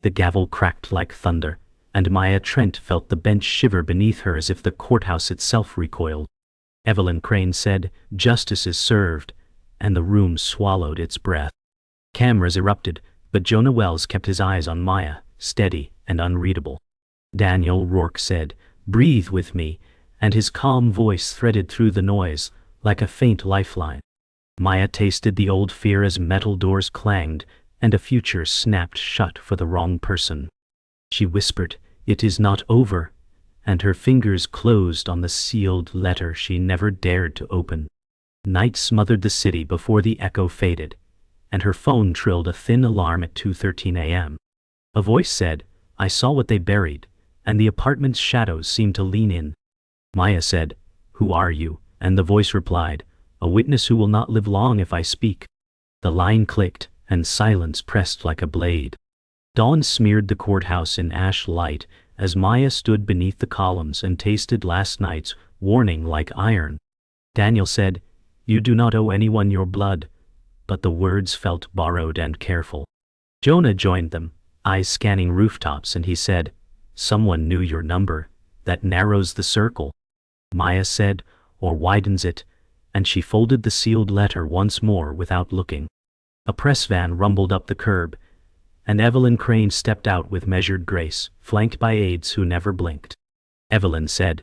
The gavel cracked like thunder, and Maya Trent felt the bench shiver beneath her as if the courthouse itself recoiled. Evelyn Crane said, "Justice is served," and the room swallowed its breath. Cameras erupted, but Jonah Wells kept his eyes on Maya, steady and unreadable. Daniel Rourke said, "Breathe with me," and his calm voice threaded through the noise, like a faint lifeline. Maya tasted the old fear as metal doors clanged, and a future snapped shut for the wrong person. She whispered, "It is not over," and her fingers closed on the sealed letter she never dared to open. Night smothered the city before the echo faded, and her phone trilled a thin alarm at 2:13 a.m. A voice said, "I saw what they buried," and the apartment's shadows seemed to lean in. Maya said, "Who are you?" and the voice replied, "A witness who will not live long if I speak." The line clicked, and silence pressed like a blade. Dawn smeared the courthouse in ash light as Maya stood beneath the columns and tasted last night's warning like iron. Daniel said, "You do not owe anyone your blood," but the words felt borrowed and careful. Jonah joined them, eyes scanning rooftops, and he said, "Someone knew your number. That narrows the circle." Maya said, "Or widens it," and she folded the sealed letter once more without looking. A press van rumbled up the curb, and Evelyn Crane stepped out with measured grace, flanked by aides who never blinked. Evelyn said,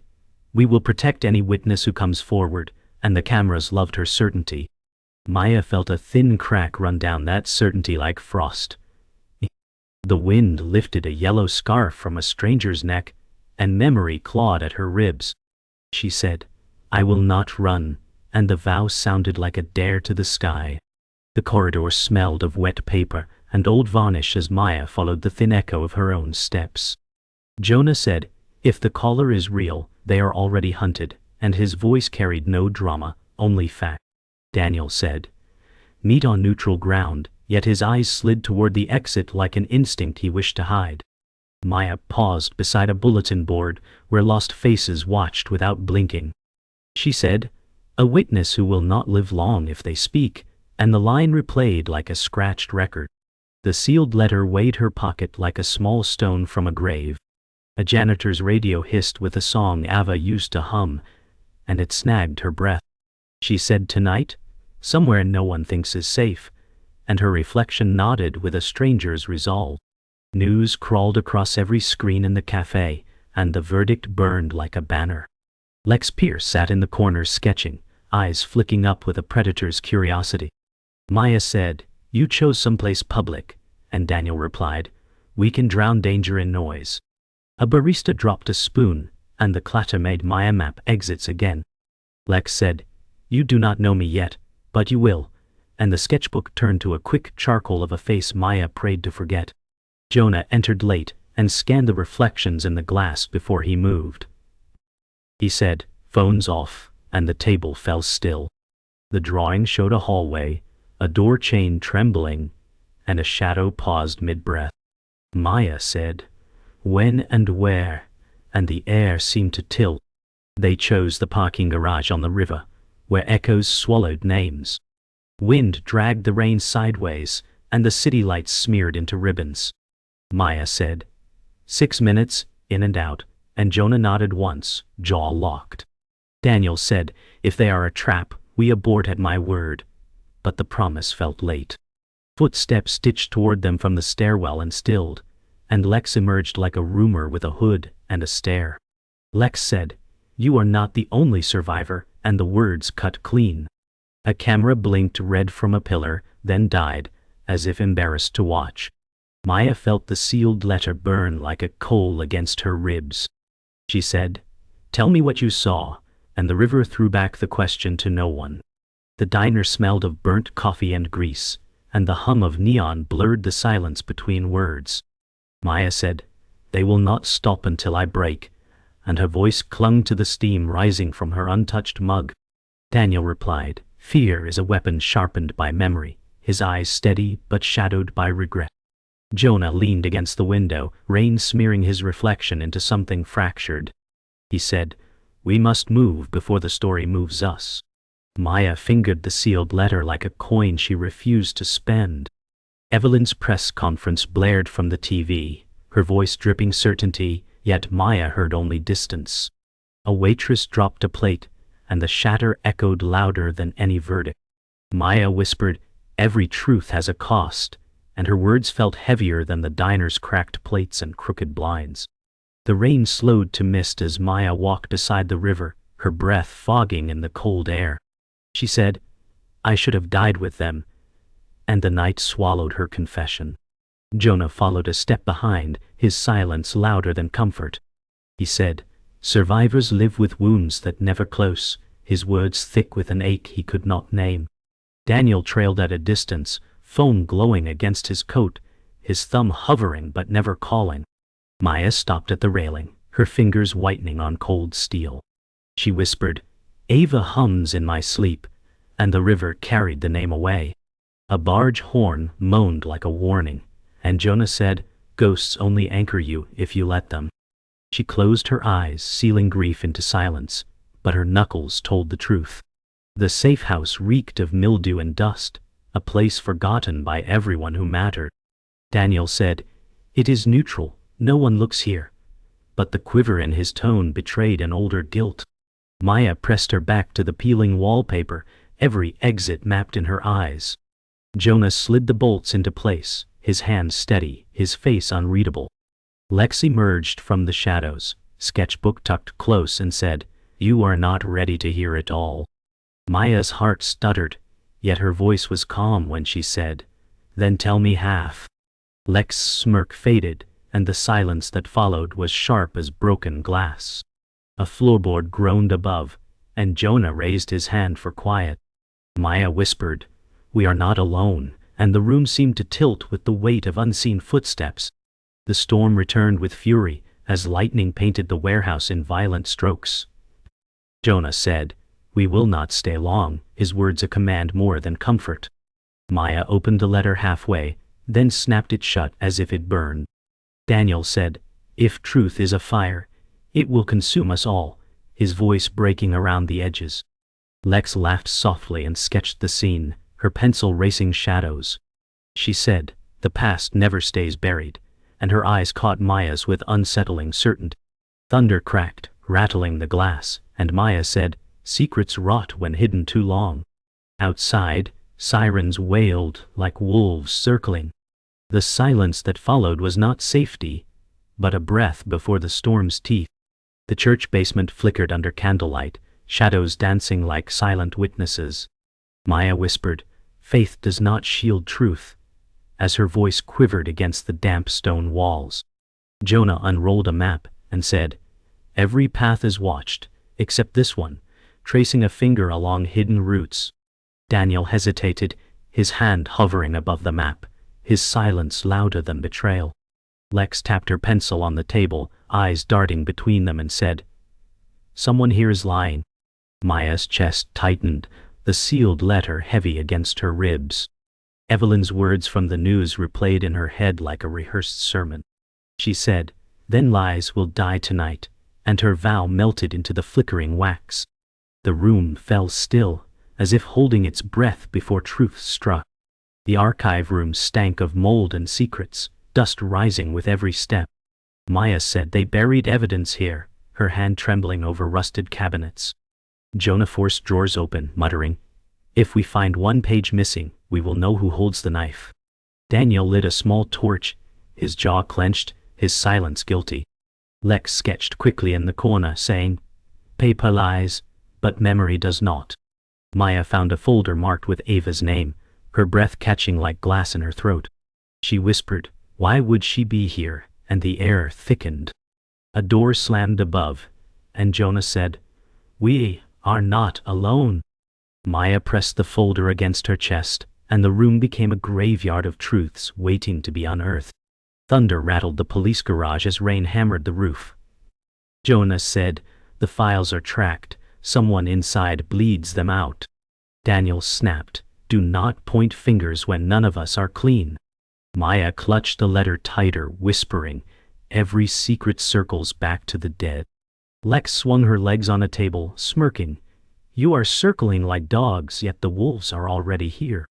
"We will protect any witness who comes forward," and the cameras loved her certainty. Maya felt a thin crack run down that certainty like frost. The wind lifted a yellow scarf from a stranger's neck, and memory clawed at her ribs. She said, "I will not run," and the vow sounded like a dare to the sky. The corridor smelled of wet paper and old varnish as Maya followed the thin echo of her own steps. Jonah said, "If the caller is real, they are already hunted," and his voice carried no drama, only fact. Daniel said, "Meet on neutral ground," yet his eyes slid toward the exit like an instinct he wished to hide. Maya paused beside a bulletin board where lost faces watched without blinking. She said, "A witness who will not live long if they speak," and the line replayed like a scratched record. The sealed letter weighed her pocket like a small stone from a grave. A janitor's radio hissed with a song Ava used to hum, and it snagged her breath. She said, "Tonight, somewhere no one thinks is safe," and her reflection nodded with a stranger's resolve. News crawled across every screen in the cafe, and the verdict burned like a banner. Lex Pierce sat in the corner sketching, eyes flicking up with a predator's curiosity. Maya said, "You chose someplace public," and Daniel replied, "We can drown danger in noise." A barista dropped a spoon, and the clatter made Maya map exits again. Lex said, "You do not know me yet, but you will," and the sketchbook turned to a quick charcoal of a face Maya prayed to forget. Jonah entered late and scanned the reflections in the glass before he moved. He said, "Phones off," and the table fell still. The drawing showed a hallway, a door chain trembling, and a shadow paused mid-breath. Maya said, "When and where?" and the air seemed to tilt. They chose the parking garage on the river, where echoes swallowed names. Wind dragged the rain sideways, and the city lights smeared into ribbons. Maya said, 6 minutes, in and out, and Jonah nodded once, jaw locked. Daniel said, "If they are a trap, we abort at my word." But the promise felt late. Footsteps stitched toward them from the stairwell and stilled, and Lex emerged like a rumor with a hood and a stare. Lex said, "You are not the only survivor," and the words cut clean. A camera blinked red from a pillar, then died, as if embarrassed to watch. Maya felt the sealed letter burn like a coal against her ribs. She said, "Tell me what you saw," and the river threw back the question to no one. The diner smelled of burnt coffee and grease, and the hum of neon blurred the silence between words. Maya said, "They will not stop until I break," and her voice clung to the steam rising from her untouched mug. Daniel replied, "Fear is a weapon sharpened by memory," his eyes steady but shadowed by regret. Jonah leaned against the window, rain smearing his reflection into something fractured. He said, "We must move before the story moves us." Maya fingered the sealed letter like a coin she refused to spend. Evelyn's press conference blared from the TV, her voice dripping certainty, yet Maya heard only distance. A waitress dropped a plate, and the shatter echoed louder than any verdict. Maya whispered, "Every truth has a cost," and her words felt heavier than the diner's cracked plates and crooked blinds. The rain slowed to mist as Maya walked beside the river, her breath fogging in the cold air. She said, "I should have died with them," and the night swallowed her confession. Jonah followed a step behind, his silence louder than comfort. He said, "Survivors live with wounds that never close," his words thick with an ache he could not name. Daniel trailed at a distance, foam glowing against his coat, his thumb hovering but never calling. Maya stopped at the railing, her fingers whitening on cold steel. She whispered, "Ava hums in my sleep," and the river carried the name away. A barge horn moaned like a warning, and Jonah said, "Ghosts only anchor you if you let them." She closed her eyes, sealing grief into silence, but her knuckles told the truth. The safe house reeked of mildew and dust, a place forgotten by everyone who mattered. Daniel said, "It is neutral, no one looks here," but the quiver in his tone betrayed an older guilt. Maya pressed her back to the peeling wallpaper, every exit mapped in her eyes. Jonah slid the bolts into place, his hands steady, his face unreadable. Lex emerged from the shadows, sketchbook tucked close, and said, "You are not ready to hear it all." Maya's heart stuttered, yet her voice was calm when she said, "Then tell me half." Lex's smirk faded, and the silence that followed was sharp as broken glass. A floorboard groaned above, and Jonah raised his hand for quiet. Maya whispered, "We are not alone," and the room seemed to tilt with the weight of unseen footsteps. The storm returned with fury, as lightning painted the warehouse in violent strokes. Jonah said, "We will not stay long," his words a command more than comfort. Maya opened the letter halfway, then snapped it shut as if it burned. Daniel said, "If truth is a fire, it will consume us all," his voice breaking around the edges. Lex laughed softly and sketched the scene, her pencil racing shadows. She said, "The past never stays buried," and her eyes caught Maya's with unsettling certainty. Thunder cracked, rattling the glass, and Maya said, "Secrets rot when hidden too long." Outside, sirens wailed like wolves circling. The silence that followed was not safety, but a breath before the storm's teeth. The church basement flickered under candlelight, shadows dancing like silent witnesses. Maya whispered, "Faith does not shield truth," as her voice quivered against the damp stone walls. Jonah unrolled a map and said, "Every path is watched, except this one," tracing a finger along hidden routes. Daniel hesitated, his hand hovering above the map, his silence louder than betrayal. Lex tapped her pencil on the table, eyes darting between them, and said, "Someone here is lying." Maya's chest tightened, the sealed letter heavy against her ribs. Evelyn's words from the news replayed in her head like a rehearsed sermon. She said, "Then lies will die tonight," and her vow melted into the flickering wax. The room fell still, as if holding its breath before truth struck. The archive room stank of mold and secrets, dust rising with every step. Maya said they buried evidence here, her hand trembling over rusted cabinets. Jonah forced drawers open, muttering, "If we find one page missing, we will know who holds the knife." Daniel lit a small torch, his jaw clenched, his silence guilty. Lex sketched quickly in the corner, saying, "Paper lies, but memory does not." Maya found a folder marked with Ava's name, her breath catching like glass in her throat. She whispered, "Why would she be here?" and the air thickened. A door slammed above, and Jonah said, "We are not alone." Maya pressed the folder against her chest, and the room became a graveyard of truths waiting to be unearthed. Thunder rattled the police garage as rain hammered the roof. Jonah said, "The files are tracked. Someone inside bleeds them out." Daniel snapped, "Do not point fingers when none of us are clean." Maya clutched the letter tighter, whispering, "Every secret circles back to the dead." Lex swung her legs on a table, smirking. "You are circling like dogs, yet the wolves are already here."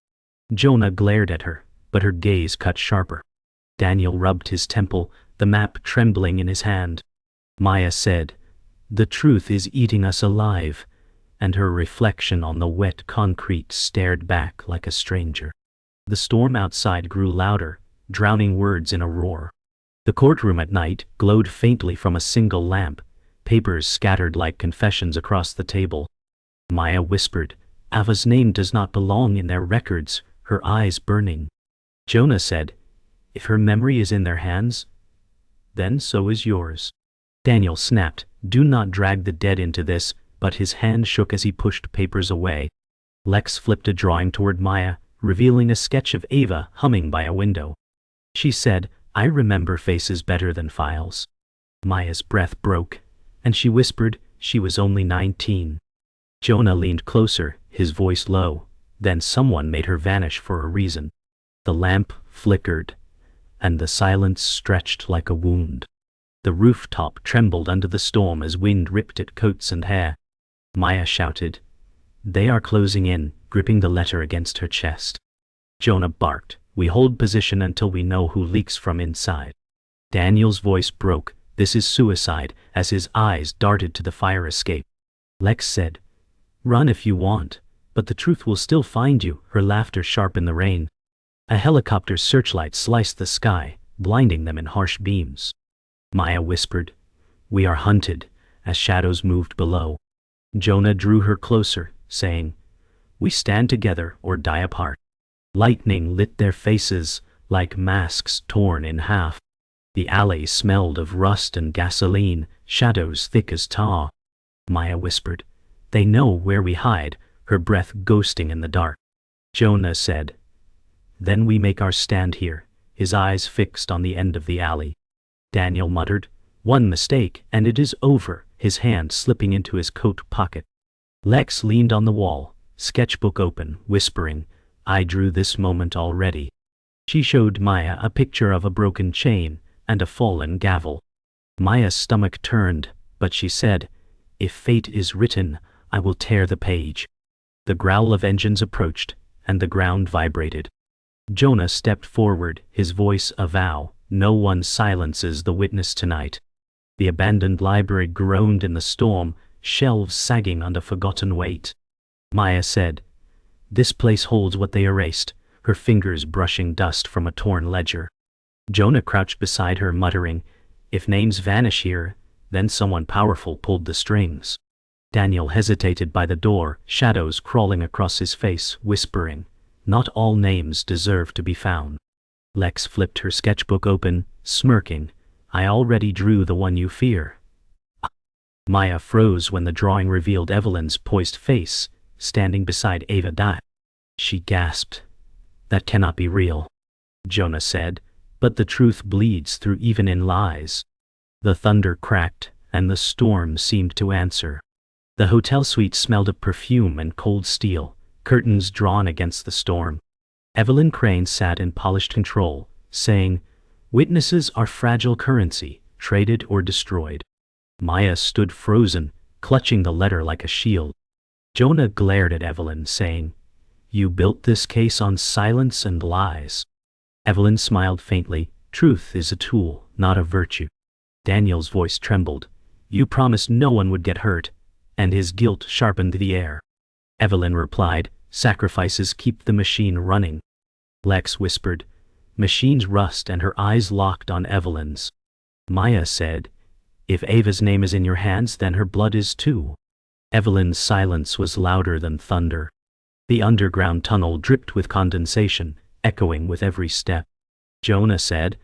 Jonah glared at her, but her gaze cut sharper. Daniel rubbed his temple, the map trembling in his hand. Maya said, "The truth is eating us alive," and her reflection on the wet concrete stared back like a stranger. The storm outside grew louder, drowning words in a roar. The courtroom at night glowed faintly from a single lamp, papers scattered like confessions across the table. Maya whispered, "Ava's name does not belong in their records," her eyes burning. Jonah said, "If her memory is in their hands, then so is yours." Daniel snapped, "Do not drag the dead into this," but his hand shook as he pushed papers away. Lex flipped a drawing toward Maya, revealing a sketch of Ava humming by a window. She said, "I remember faces better than files." Maya's breath broke, and she whispered she was only 19. Jonah leaned closer, his voice low. Then someone made her vanish for a reason. The lamp flickered, and the silence stretched like a wound. The rooftop trembled under the storm as wind ripped at coats and hair. Maya shouted, "They are closing in," gripping the letter against her chest. Jonah barked, "We hold position until we know who leaks from inside." Daniel's voice broke, "This is suicide," as his eyes darted to the fire escape. Lex said, "Run if you want, but the truth will still find you," her laughter sharp in the rain. A helicopter's searchlight sliced the sky, blinding them in harsh beams. Maya whispered, "We are hunted," as shadows moved below. Jonah drew her closer, saying, "We stand together or die apart." Lightning lit their faces, like masks torn in half. The alley smelled of rust and gasoline, shadows thick as tar. Maya whispered, "They know where we hide," her breath ghosting in the dark. Jonah said, "Then we make our stand here," his eyes fixed on the end of the alley. Daniel muttered, "One mistake, and it is over," his hand slipping into his coat pocket. Lex leaned on the wall, sketchbook open, whispering, "I drew this moment already." She showed Maya a picture of a broken chain and a fallen gavel. Maya's stomach turned, but she said, "If fate is written, I will tear the page." The growl of engines approached, and the ground vibrated. Jonah stepped forward, his voice a vow, "No one silences the witness tonight." The abandoned library groaned in the storm, shelves sagging under forgotten weight. Maya said, "This place holds what they erased," her fingers brushing dust from a torn ledger. Jonah crouched beside her, muttering, "If names vanish here, then someone powerful pulled the strings." Daniel hesitated by the door, shadows crawling across his face, whispering, "Not all names deserve to be found." Lex flipped her sketchbook open, smirking, "I already drew the one you fear." Maya froze when the drawing revealed Evelyn's poised face, standing beside Ava Dye. She gasped, "That cannot be real." Jonah said, "But the truth bleeds through even in lies." The thunder cracked, and the storm seemed to answer. The hotel suite smelled of perfume and cold steel, curtains drawn against the storm. Evelyn Crane sat in polished control, saying, "Witnesses are fragile currency, traded or destroyed." Maya stood frozen, clutching the letter like a shield. Jonah glared at Evelyn, saying, "You built this case on silence and lies." Evelyn smiled faintly, "Truth is a tool, not a virtue." Daniel's voice trembled, "You promised no one would get hurt," and his guilt sharpened the air. Evelyn replied, "Sacrifices keep the machine running." Lex whispered, "Machines rust," and her eyes locked on Evelyn's. Maya said, "If Ava's name is in your hands, then her blood is too." Evelyn's silence was louder than thunder. The underground tunnel dripped with condensation, echoing with every step. Jonah said,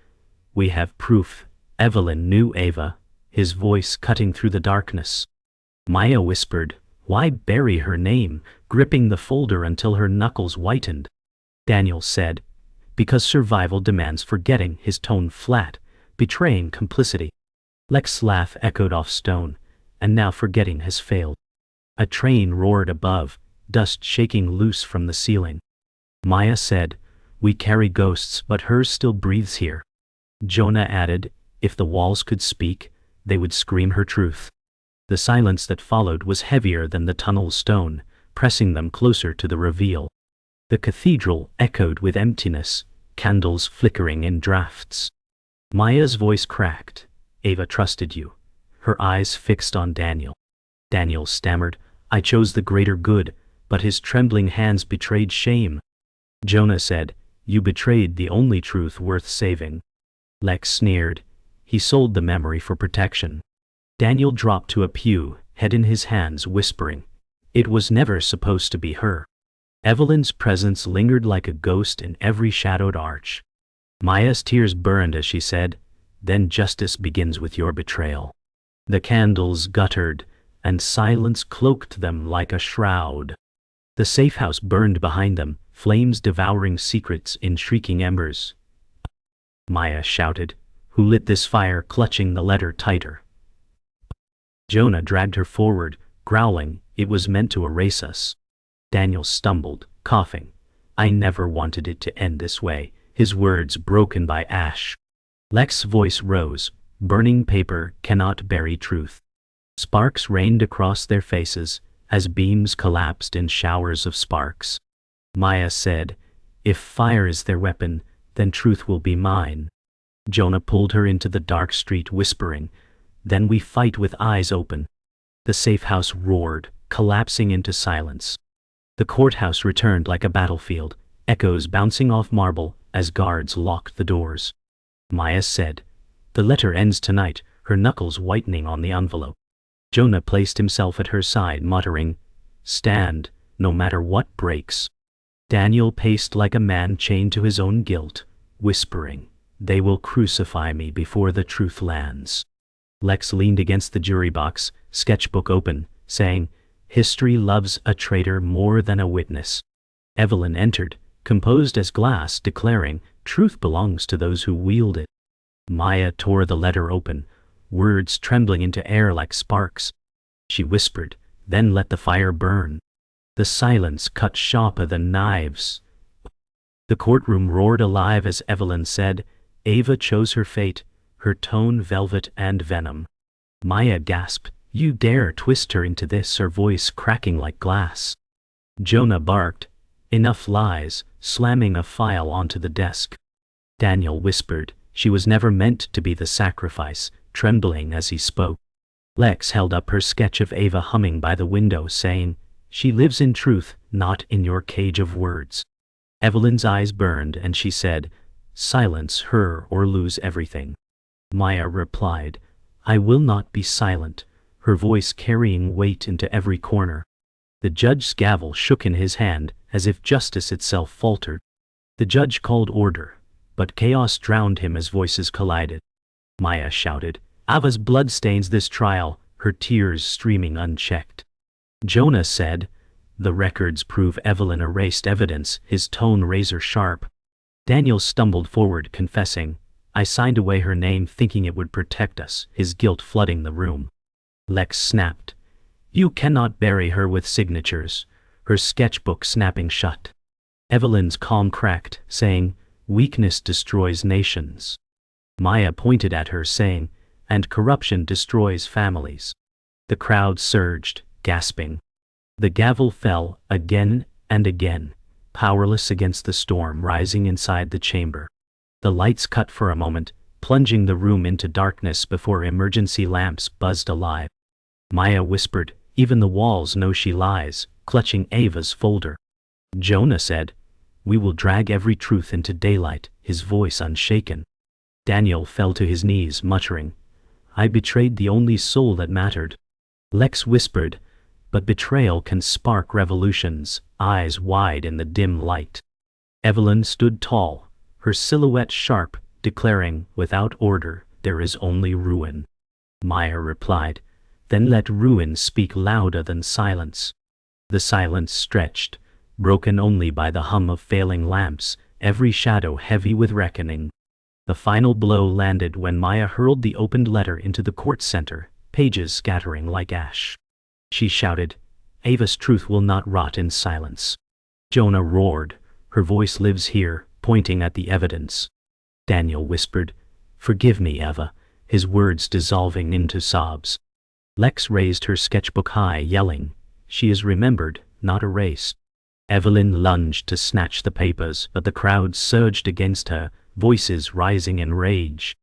"We have proof." Evelyn knew Ava, his voice cutting through the darkness. Maya whispered, "Why bury her name?" gripping the folder until her knuckles whitened. Daniel said, "Because survival demands forgetting," his tone flat, betraying complicity. Lex's laugh echoed off stone, and now forgetting has failed. A train roared above, dust shaking loose from the ceiling. Maya said, "We carry ghosts, but hers still breathes here." Jonah added, "If the walls could speak, they would scream her truth." The silence that followed was heavier than the tunnel's stone, pressing them closer to the reveal. The cathedral echoed with emptiness, candles flickering in drafts. Maya's voice cracked. Ava trusted you. Her eyes fixed on Daniel. Daniel stammered, I chose the greater good, but his trembling hands betrayed shame. Jonah said, you betrayed the only truth worth saving. Lex sneered. He sold the memory for protection. Daniel dropped to a pew, head in his hands, whispering, it was never supposed to be her. Evelyn's presence lingered like a ghost in every shadowed arch. Maya's tears burned as she said, then justice begins with your betrayal. The candles guttered, and silence cloaked them like a shroud. The safe house burned behind them, flames devouring secrets in shrieking embers. Maya shouted, who lit this fire, clutching the letter tighter. Jonah dragged her forward, growling, it was meant to erase us. Daniel stumbled, coughing. I never wanted it to end this way, his words broken by ash. Lex's voice rose, burning paper cannot bury truth. Sparks rained across their faces, as beams collapsed in showers of sparks. Maya said, if fire is their weapon, then truth will be mine. Jonah pulled her into the dark street, whispering, then we fight with eyes open. The safe house roared, collapsing into silence. The courthouse returned like a battlefield, echoes bouncing off marble as guards locked the doors. Maya said, the letter ends tonight, her knuckles whitening on the envelope. Jonah placed himself at her side, muttering, stand, no matter what breaks. Daniel paced like a man chained to his own guilt, whispering, they will crucify me before the truth lands. Lex leaned against the jury box, sketchbook open, saying, history loves a traitor more than a witness. Evelyn entered, composed as glass, declaring, truth belongs to those who wield it. Maya tore the letter open, words trembling into air like sparks. She whispered, then let the fire burn. The silence cut sharper than knives. The courtroom roared alive as Evelyn said, Ava chose her fate, her tone velvet and venom. Maya gasped, you dare twist her into this, her voice cracking like glass. Jonah barked, enough lies, slamming a file onto the desk. Daniel whispered, she was never meant to be the sacrifice, trembling as he spoke. Lex held up her sketch of Ava humming by the window, saying, she lives in truth, not in your cage of words. Evelyn's eyes burned and she said, silence her or lose everything. Maya replied, I will not be silent, her voice carrying weight into every corner. The judge's gavel shook in his hand, as if justice itself faltered. The judge called order, but chaos drowned him as voices collided. Maya shouted, Ava's blood stains this trial, her tears streaming unchecked. Jonah said, the records prove Evelyn erased evidence, his tone razor sharp. Daniel stumbled forward, confessing, I signed away her name thinking it would protect us, his guilt flooding the room. Lex snapped, you cannot bury her with signatures, her sketchbook snapping shut. Evelyn's calm cracked, saying, weakness destroys nations. Maya pointed at her, saying, and corruption destroys families. The crowd surged, gasping. The gavel fell again and again, powerless against the storm rising inside the chamber. The lights cut for a moment, plunging the room into darkness before emergency lamps buzzed alive. Maya whispered, even the walls know she lies, clutching Ava's folder. Jonah said, we will drag every truth into daylight, his voice unshaken. Daniel fell to his knees, muttering, I betrayed the only soul that mattered. Lex whispered, but betrayal can spark revolutions, eyes wide in the dim light. Evelyn stood tall, her silhouette sharp, declaring, without order, there is only ruin. Maya replied, then let ruin speak louder than silence. The silence stretched, broken only by the hum of failing lamps, every shadow heavy with reckoning. The final blow landed when Maya hurled the opened letter into the court center, pages scattering like ash. She shouted, Ava's truth will not rot in silence. Jonah roared, her voice lives here, pointing at the evidence. Daniel whispered, forgive me, Ava, his words dissolving into sobs. Lex raised her sketchbook high, yelling, she is remembered, not erased. Evelyn lunged to snatch the papers, but the crowd surged against her, voices rising in rage.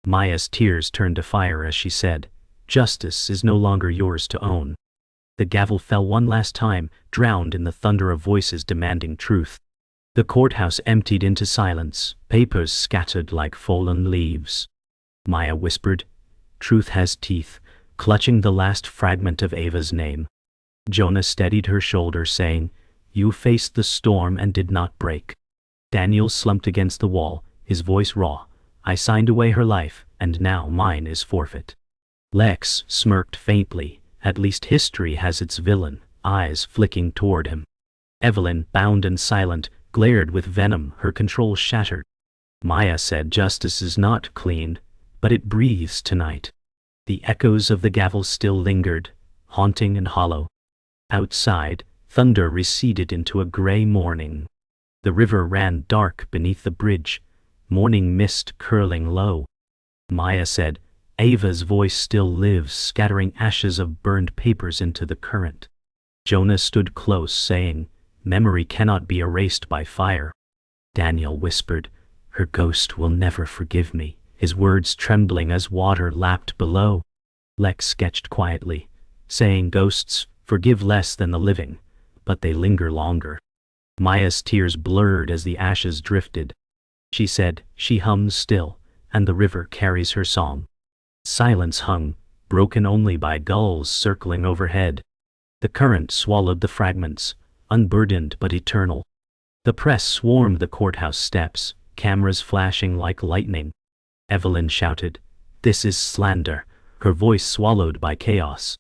Maya's tears turned to fire as she said, "Justice is no longer yours to own." The gavel fell one last time, drowned in the thunder of voices demanding truth. The courthouse emptied into silence, papers scattered like fallen leaves. Maya whispered, "Truth has teeth," clutching the last fragment of Ava's name. Jonah steadied her shoulder, saying, "You faced the storm and did not break." Daniel slumped against the wall, his voice raw. "I signed away her life, and now mine is forfeit." Lex smirked faintly. At least history has its villain, eyes flicking toward him. Evelyn, bound and silent, glared with venom, her control shattered. Maya said, "Justice is not clean, but it breathes tonight." The echoes of the gavel still lingered, haunting and hollow. Outside, thunder receded into a gray morning. The river ran dark beneath the bridge, morning mist curling low. Maya said, "Ava's voice still lives, scattering ashes of burned papers into the current." Jonah stood close, saying, "Memory cannot be erased by fire." Daniel whispered, "Her ghost will never forgive me," his words trembling as water lapped below. Lex sketched quietly, saying, "Ghosts forgive less than the living, but they linger longer." Maya's tears blurred as the ashes drifted. She said, "She hums still, and the river carries her song." Silence hung, broken only by gulls circling overhead. The current swallowed the fragments, unburdened but eternal. The press swarmed the courthouse steps, cameras flashing like lightning. Evelyn shouted, "This is slander," her voice swallowed by chaos.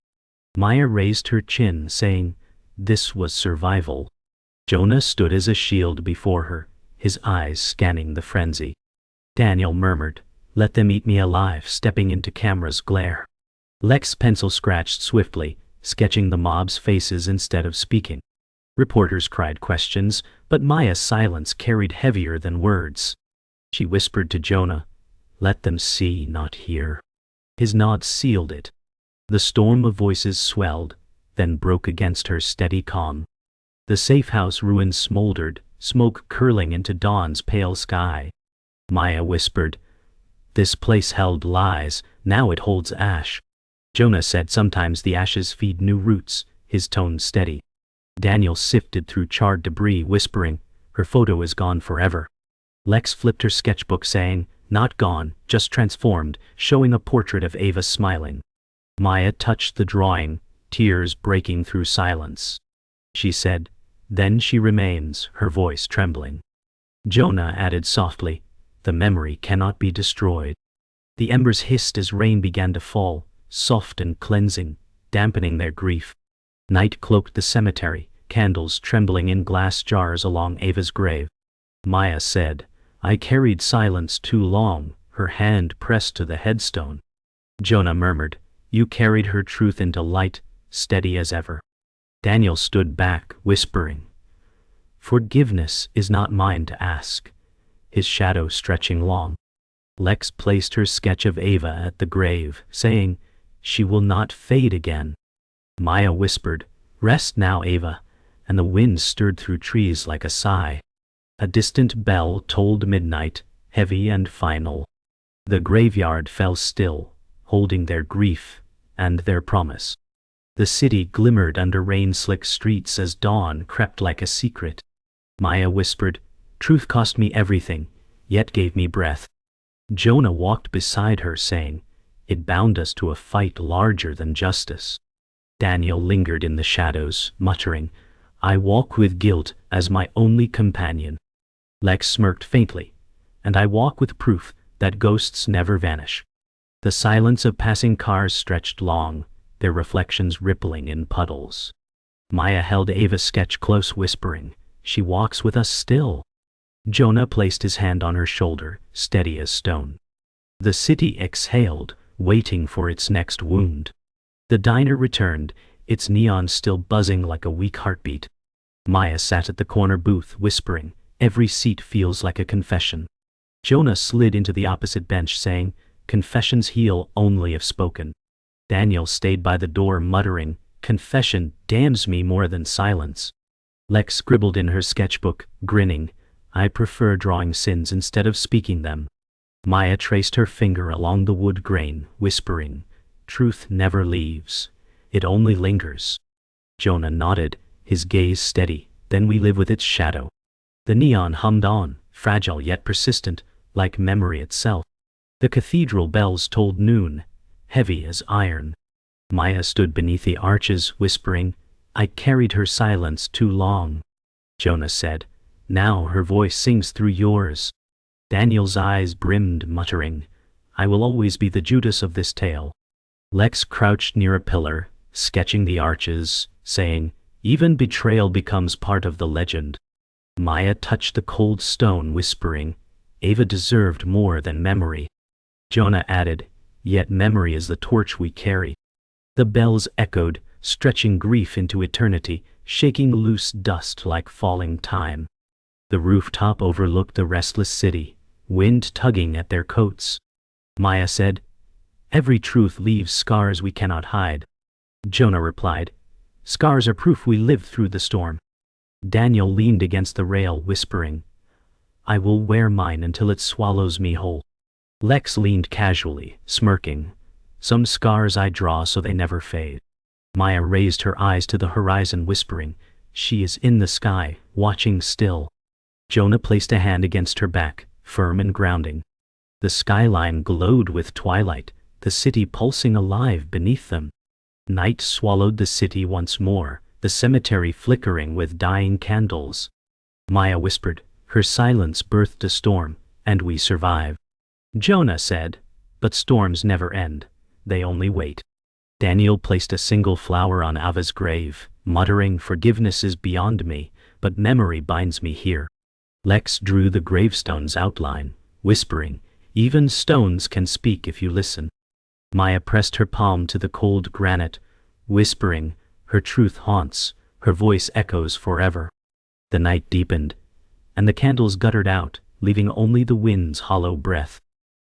Maya raised her chin, saying, "This was survival." Jonah stood as a shield before her, his eyes scanning the frenzy. Daniel murmured, "Let them eat me alive," stepping into camera's glare. Lex's pencil scratched swiftly, sketching the mob's faces instead of speaking. Reporters cried questions, but Maya's silence carried heavier than words. She whispered to Jonah, "Let them see, not hear." His nod sealed it. The storm of voices swelled, then broke against her steady calm. The safe house ruins smoldered, smoke curling into dawn's pale sky. Maya whispered, "This place held lies, now it holds ash." Jonah said, "Sometimes the ashes feed new roots," his tone steady. Daniel sifted through charred debris, whispering, "Her photo is gone forever." Lex flipped her sketchbook, saying, "Not gone, just transformed," showing a portrait of Ava smiling. Maya touched the drawing, tears breaking through silence. She said, "Then she remains," her voice trembling. Jonah added softly, "The memory cannot be destroyed." The embers hissed as rain began to fall, soft and cleansing, dampening their grief. Night cloaked the cemetery, candles trembling in glass jars along Ava's grave. Maya said, "I carried silence too long," her hand pressed to the headstone. Jonah murmured, "You carried her truth into light, steady as ever." Daniel stood back, whispering, "Forgiveness is not mine to ask," his shadow stretching long. Lex placed her sketch of Ava at the grave, saying, "She will not fade again." Maya whispered, "Rest now, Ava," and the wind stirred through trees like a sigh. A distant bell tolled midnight, heavy and final. The graveyard fell still, holding their grief and their promise. The city glimmered under rain-slick streets as dawn crept like a secret. Maya whispered, "Truth cost me everything, yet gave me breath." Jonah walked beside her, saying, "It bound us to a fight larger than justice." Daniel lingered in the shadows, muttering, "I walk with guilt as my only companion." Lex smirked faintly, "And I walk with proof that ghosts never vanish." The silence of passing cars stretched long, their reflections rippling in puddles. Maya held Ava's sketch close, whispering, "She walks with us still." Jonah placed his hand on her shoulder, steady as stone. The city exhaled, waiting for its next wound. The diner returned, its neon still buzzing like a weak heartbeat. Maya sat at the corner booth, whispering, "Every seat feels like a confession." Jonah slid into the opposite bench, saying, "Confessions heal only if spoken." Daniel stayed by the door, muttering, "Confession damns me more than silence." Lex scribbled in her sketchbook, grinning. I prefer drawing sins instead of speaking them. Maya traced her finger along the wood grain, whispering, truth never leaves. It only lingers. Jonah nodded, his gaze steady. Then we live with its shadow. The neon hummed on, fragile yet persistent, like memory itself. The cathedral bells tolled noon, heavy as iron. Maya stood beneath the arches, whispering, I carried her silence too long. Jonah said, now her voice sings through yours. Daniel's eyes brimmed, muttering, I will always be the Judas of this tale. Lex crouched near a pillar, sketching the arches, saying, even betrayal becomes part of the legend. Maya touched the cold stone, whispering, Ava deserved more than memory. Jonah added, yet memory is the torch we carry. The bells echoed, stretching grief into eternity, shaking loose dust like falling time. The rooftop overlooked the restless city, wind tugging at their coats. Maya said, every truth leaves scars we cannot hide. Jonah replied, scars are proof we lived through the storm. Daniel leaned against the rail, whispering, I will wear mine until it swallows me whole. Lex leaned casually, smirking, some scars I draw so they never fade. Maya raised her eyes to the horizon, whispering, she is in the sky, watching still. Jonah placed a hand against her back, firm and grounding. The skyline glowed with twilight, the city pulsing alive beneath them. Night swallowed the city once more, the cemetery flickering with dying candles. Maya whispered, her silence birthed a storm, and we survive. Jonah said, but storms never end, they only wait. Daniel placed a single flower on Ava's grave, muttering, forgiveness is beyond me, but memory binds me here. Lex drew the gravestone's outline, whispering, even stones can speak if you listen. Maya pressed her palm to the cold granite, whispering, her truth haunts, her voice echoes forever. The night deepened, and the candles guttered out, leaving only the wind's hollow breath.